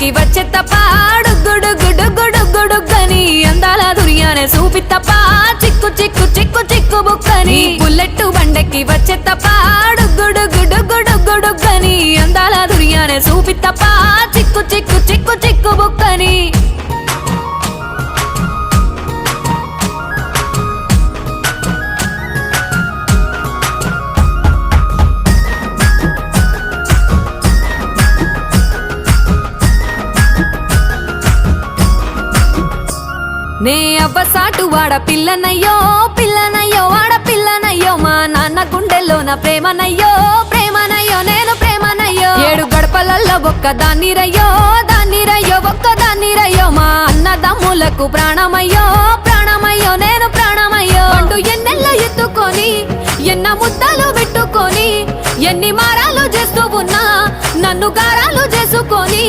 బండకి వచ్చే తప్ప డుగ్గుడుగ్గుడుగ్గుడుగ్గుడుగ్గని అందాల దుర్యానే చూపిత్తప్ప చిక్కు చిక్కు చిక్కు చిక్కు బుక్కని బుల్లెట్టు బండకి వచ్చే తప్ప డుగ్గుడుగ్గుడుగ్గుడుగ్గుడుగ్గని అందాల దుర్యానే చూపిత్తప్ప చిక్కు చిక్కు చిక్కు చిక్కు బుక్కని నే అవ్వసాటు వాడ పిల్లనయ్యో పిల్లనయ్యో వాడ పిల్లనయ్యో మా నాన్న గుండెల్లో నా ప్రేమనయ్యో ప్రేమనయ్యో నేను ప్రేమనయ్యో 7 గడపలల్లో ఒక్కదాన్ని రయ్యో ఒక్కదాన్ని మా అన్నదమ్ములకు ప్రాణమయ్యో ప్రాణమయ్యో నేను ప్రాణమయ్యో అంటూ ఎన్నెల్లో ఎత్తుకొని ఎన్న ముద్దలు పెట్టుకొని ఎన్ని మారాలు చేస్తూ ఉన్నా నన్ను గారాలు చేసుకొని